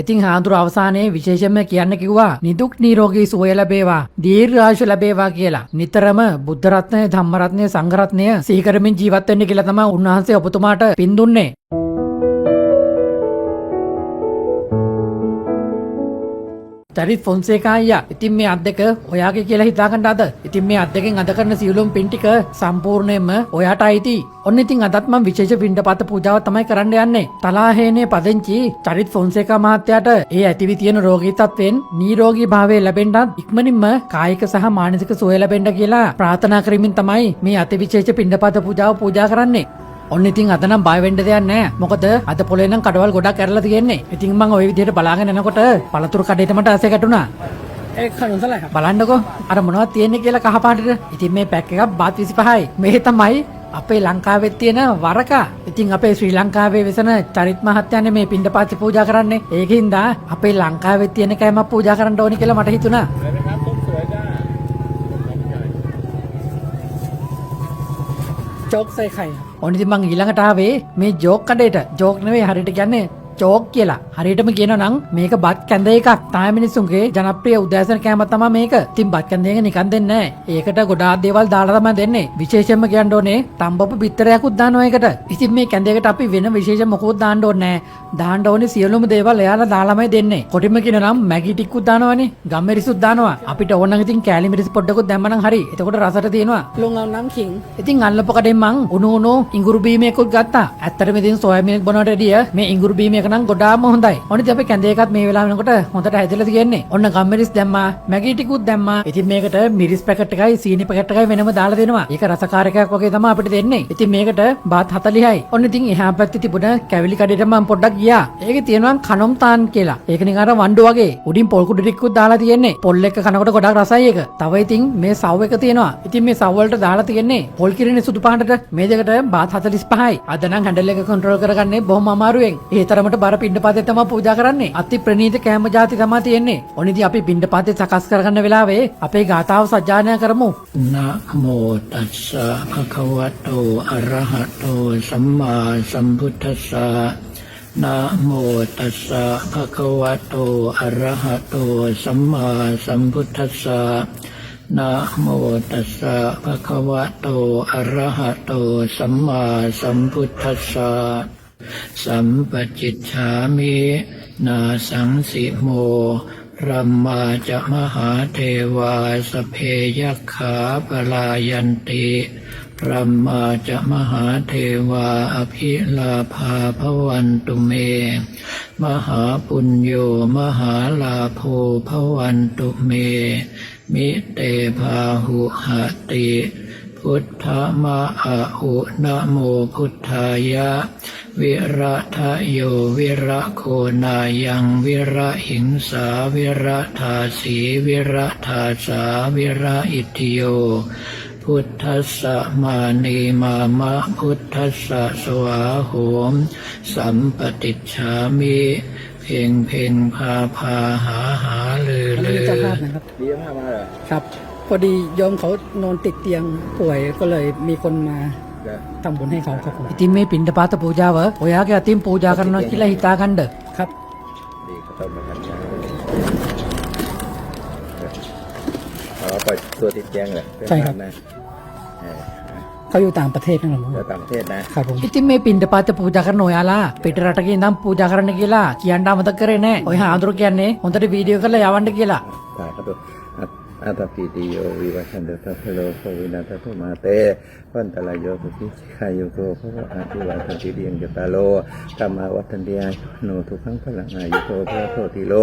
ඉතින් හාඳුර අවසානයේ විශේෂයෙන්ම කියන්න කිව්වා නිදුක් නිරෝගී සුවය ලැබේවා දීර්ඝායුෂ ලැබේවා කියලා. නිතරම බුද්ධ රත්නය, ධම්ම රත්නය, සංඝ රත්නය සිහි කරමින් ජීවත් වෙන්න කියලා තමයි උන්වහන්සේ ඔබතුමාට පින් දුන්නේ. චරිත් ෆොන්සේකා අයියා. ඉතින් මේ අත් දෙක ඔයාගේ කියලා හිතාගන්න අද. ඉතින් මේ අත් දෙකෙන් අද කරන සියලුම පින් ටික සම්පූර්ණයෙන්ම ඔයාට අයිති. ඔන්න ඉතින් අදත් මම විශේෂ පින්ඩපත පූජාව තමයි කරන්න යන්නේ. තලාහේනේ පදිංචි චරිත් ෆොන්සේකා මහත්තයාට ඒ ඇතිවි තියෙන රෝගී තත්වෙන් නිරෝගී භාවය ලැබෙන්නත් ඉක්මනින්ම කායික සහ මානසික සුවය ලැබෙන්න කියලා ප්‍රාර්ථනා කරමින් තමයි මේ අතිවිශේෂ පින්ඩපත පූජාව පූජා කරන්නේ. ඔන්න ඉතින් අද නම් බය වෙන්න දෙයක් නැහැ. මොකද අද පොලේ නම් කඩවල් ගොඩක් ඇරලා තියෙන්නේ. ඉතින් මම ওই විදිහට බලාගෙන එනකොට පළතුරු කඩේට මට ඇස ගැටුණා. ඒක කනුසලයි. බලන්නකෝ අර මොනවද තියෙන්නේ කියලා කහපාටට. ඉතින් මේ පැක් එකක් බාත් 25යි. මේ තමයි අපේ ලංකාවේ තියෙන වරකා. ඉතින් අපේ ශ්‍රී ලංකාවේ වෙසෙන චරිත් මහත්තයානේ මේ පින්ඩපාත පූජා කරන්නේ. ඒකින්ද අපේ ලංකාවේ තියෙන කෑමක් පූජා කරන්න ඕනි කියලා මට හිතුණා. චෝක් සයි කයි. ඔන්න ඉතින් මං ඊළඟට ආවේ මේ ජෝක් කඩේට. ජෝක් නෙවෙයි හරියට කියන්නේ චෝක් කියලා. හරියටම කියනවා නම් මේක බත් කැඳ එකක්. තාම මිනිස්සුන්ගේ ජනප්‍රිය උදෑසන කෑම තමයි මේක. ඉතින් බත් කැඳ එක නිකන් දෙන්නේ නැහැ. ඒකට ගොඩාක් දේවල් දාලා තමයි දෙන්නේ. විශේෂයෙන්ම කියන්න ඕනේ තම්බපු බිත්තරයක්ත් දානවා ඒකට. ඉතින් මේ කැඳ එකට අපි වෙන විශේෂ මොකෝත් දාන්න ඕනේ නැහැ. දාන්න ඕනේ සියලුම දේවල් එයාලා දාලාමයි දෙන්නේ. කොටිම කියනවා නම් මැගි ටිකකුත් දානවනේ. ගම්මිරිසුත් දානවා. අපිට ඕන නම් ඉතින් කෑලි මිරිස් පොඩ්ඩකුත් දැම්මනම් හරි. එතකොට රසට තියෙනවා. ලුංගම් නම් කිං. ඉතින් අල්ලපු කඩෙන් මං උණු ඉඟුරු බීමයකුත් ගත්තා. ඇත්තටම ඉතින් සෝයාබීන් බොනවට වැඩිය මේ ඉඟුරු බීම එක නම් ගොඩාම හොඳයි. ඔන්න ඉතින් අපි කැඳේ එකත් මේ වෙලාව වෙනකොට හොඳට හැදලා තියෙන්නේ. ඔන්න ගම්මිරිස් දැම්මා, මැගි ටිකුත් දැම්මා. ඉතින් මේකට මිරිස් පැකට් එකයි සීනි පැකට් එකයි වෙනම දාලා දෙනවා. ඒක රසකාරකයක් වගේ තමයි අපිට දෙන්නේ. ඉතින් මේකට බාත් 40යි. ඔන්න ඉතින් එහා පැත්තේ තිබුණ කැවිලි කඩේට මම පොඩ්ඩක් ගියා. ඒකේ තියෙනවා කනොම් තාන් කියලා. ඒක නිකන් අර වණ්ඩු වගේ. උඩින් පොල් කුඩු ටිකකුත් දාලා තියෙන්නේ. පොල් එක කනකොට ගොඩක් රසයි ඒක. තව ඉතින් මේ සව් එක තියෙනවා. ඉතින් මේ සව් වලට දාලා තියෙන්නේ පොල් කිරිනේ සුදු පාටට. මේ දෙකට බාත් 45යි. අද නම් හැන්ඩල් එක කන්ට්‍රෝල් කරගන්නේ බොහොම අමාරුවෙන්. ඒ තරමට බර පින්ඩපාතේ තමයි පූජා කරන්නේ. අති ප්‍රණීත කෑම ಜಾති තමයි තියෙන්නේ. ඔනිදී අපි පින්ඩපාතේ සකස් කරගන්න වෙලාවේ අපේ ගාථාව සජ්ජායනා කරමු. නමෝ තස්ස භගවතෝ අරහතෝ සම්මා සම්බුද්දස්ස නමෝ තස්ස භගවතෝ අරහතෝ සම්මා සම්බුද්දස්ස නමෝ තස්ස භගවතෝ අරහතෝ සම්මා සම්බුද්දස්ස සම්පච්චිච්ඡාමි නාසංසිමෝ රම්මාච මහතේවා සභේ යක්ඛා පලායන්ති රම්මාච මහතේවා අභිලාභා භවන්තු මේ මහා පුඤ්ඤෝ මහා ලාභෝ භවන්තු මේ මිත්තේ භාහු හති පුත්තමාහු නමෝ පුත්තාය විරතයෝ විරකෝනායං විරහිංසා විරතාසී විරතාසා විරයිතියෝ පුත්තස්ස මානේ මාම පුත්තස්ස සවාහෝම් සම්පතිච්ඡාමිเพ่งพาหาเลยครับพอดีโยมเขานอนติดเตียงป่วยก็เลยมีคนมาทำบุญให้เขาครับผมඉතින් මේ පින්ඩපාත පූජාව ඔයාගේ අතින් පූජා කරනවා කියලා හිතාගන්න.ครับดีก็ต้องมาทำงานปล่อยตัวติดเตียงเลยใช่ครับเขาอยู่ต่างประเทศนั่นแหละ ต่างประเทศนะครับผมඉතින් මේ පින්ඩපාත පූජා කරන ඔයාලා පිට රටක ඉඳන් පූජා කරන්න කියලා කියන්න අමතක කරේ නැහැ. ඔය හාමුදුරු කියන්නේ හොඳට වීඩියෝ කරලා යවන්න කියලා.อาตาปีติโยวิวัชชันเตทัพโลโควินาทัพมาเตพันตลายโยสุขิขายโยโกพระอาทิวัตติเดียงจตาโลธรรมาวัฏันเดียโนทุขังพลังอายุโตพระโทติโล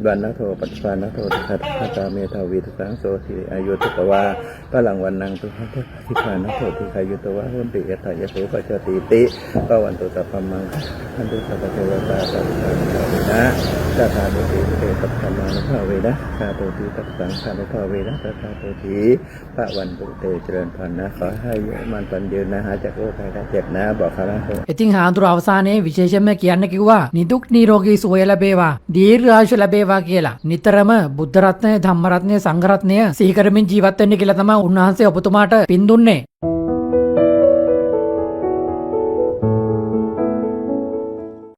วันนโทปัจจุบันนโทติขัตถตาเมธาวิทุสังโสติอายุตุตวาพลังวันนังตุขัตทิพานโทติขายุตวะหุนติเอตายโสปัจจติติปวันตุสัพพมังคันตุสัพพเทวตาสัพพะนะสัทธาตุติเตสัพพมานุภาเวนะสาธุติตัสสังฆานุภาเวนะสัทธาตุติพระวันตุเตเจริญพันนะขอให้มันปันยืนนะหาจากโรคภัยไข้เจ็บนะบอกเขานะඉතින් හාඳුර අවසානයේ විශේෂයෙන්ම කියන්න කිව්වා නිදුක් නිරෝගී සුවය ලැබේවා දීර්ඝායුෂ ලැබේවා කියලා. නිතරම බුද්ධ රත්නය, ධම්ම රත්නය, සංඝ රත්නය සිහි කරමින් ජීවත් වෙන්න කියලා තමයි උන්වහන්සේ ඔබතුමාට පින් දුන්නේ.